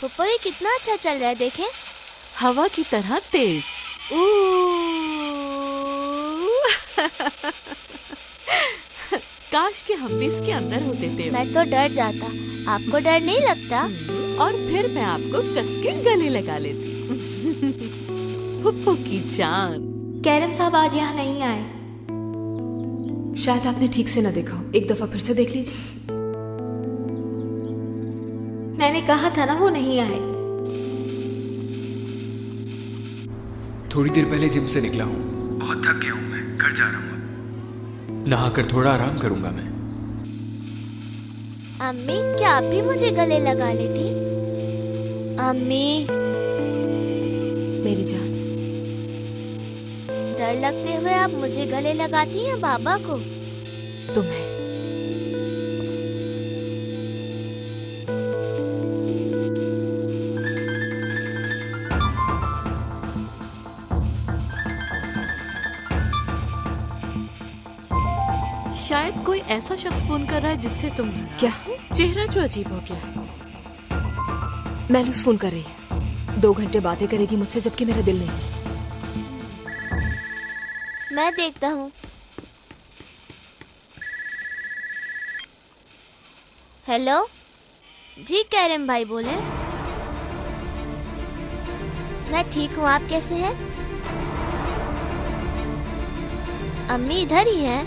फुप्पो ये कितना अच्छा चल रहा है, देखें। हवा की तरह तेज। काश कि हम भी इसके अंदर होते थे। मैं तो डर जाता, आपको डर नहीं लगता? और फिर मैं आपको कस के गले लगा लेती। फुप्पो की जान। कैरम साहब आज यहाँ नहीं आए। शायद आपने ठीक से न देखा हो, एक दफा फिर से देख लीजिए। मैंने कहा था ना वो नहीं आए। थोड़ी देर पहले जिम से निकला हूँ, बहुत थक गया हूँ, मैं घर जा रहा हूँ। नहाकर थोड़ा आराम करूंगा मैं। अम्मी, क्या आप भी मुझे गले लगा लेती? अम्मी, मेरी जान, डर लगते हुए आप मुझे गले लगाती हैं बाबा को? तुम्हें। शायद कोई ऐसा शख्स फोन कर रहा है जिससे तुम नाराज क्या? हो। चेहरा जो अजीब हो गया है। महलूस फोन कर रही है, 2 घंटे बातें करेगी मुझसे जबकि मेरा दिल नहीं है। मैं देखता हूँ। हेलो जी, कैरम भाई बोले। मैं ठीक हूँ, आप कैसे हैं? अम्मी इधर ही हैं।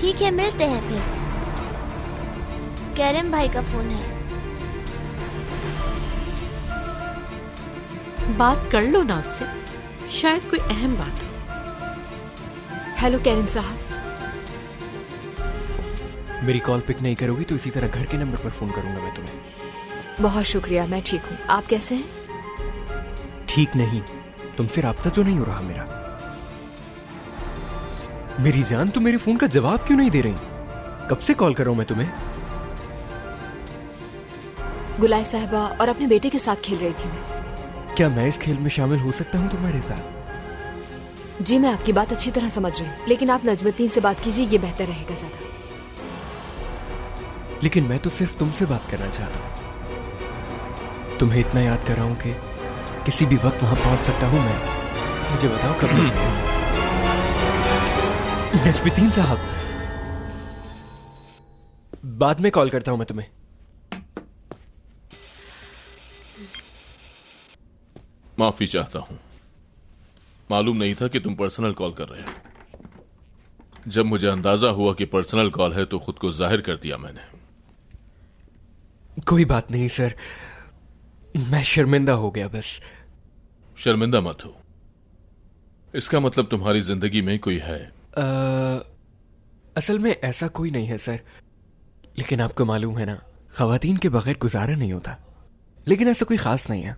ठीक है, मिलते हैं फिर। कैरम भाई का फोन है। बात कर लो ना उससे, शायद कोई अहम बात हो। हेलो कैरम साहब। मेरी कॉल पिक नहीं करोगी तो इसी तरह घर के नंबर पर फोन करूंगा मैं तुम्हें। बहुत शुक्रिया, मैं ठीक हूँ, आप कैसे हैं? ठीक नहीं, तुमसे राब्ता जो नहीं हो रहा मेरा। मेरी जान, तुम मेरे फोन का जवाब क्यों नहीं दे रही? कब से कॉल कर रहा हूं मैं तुम्हें? गुलाय साहबा और अपने बेटे के साथ खेल रही थी मैं। क्या मैं इस खेल में शामिल हो सकता हूं तुम्हारे साथ? जी मैं आपकी बात अच्छी तरह समझ रही हूँ, लेकिन आप नजमुद्दीन से बात कीजिए, ये बेहतर रहेगा ज्यादा। लेकिन मैं तो सिर्फ तुमसे बात करना चाहता हूं। तुम्हें इतना याद कर रहा हूं कि किसी भी वक्त वहां पहुंच सकता हूं मैं। मुझे बताओ कब? नजमुद्दीन साहब, बाद में कॉल करता हूं मैं तुम्हें। माफी चाहता हूं, मालूम नहीं था कि तुम पर्सनल कॉल कर रहे हो। जब मुझे अंदाजा हुआ कि पर्सनल कॉल है तो खुद को जाहिर कर दिया मैंने। कोई बात नहीं सर, मैं शर्मिंदा हो गया बस। शर्मिंदा मत हो, इसका मतलब तुम्हारी जिंदगी में कोई है। असल में ऐसा कोई नहीं है सर, लेकिन आपको मालूम है ना, खवातीन के बगैर गुजारा नहीं होता। लेकिन ऐसा कोई खास नहीं है।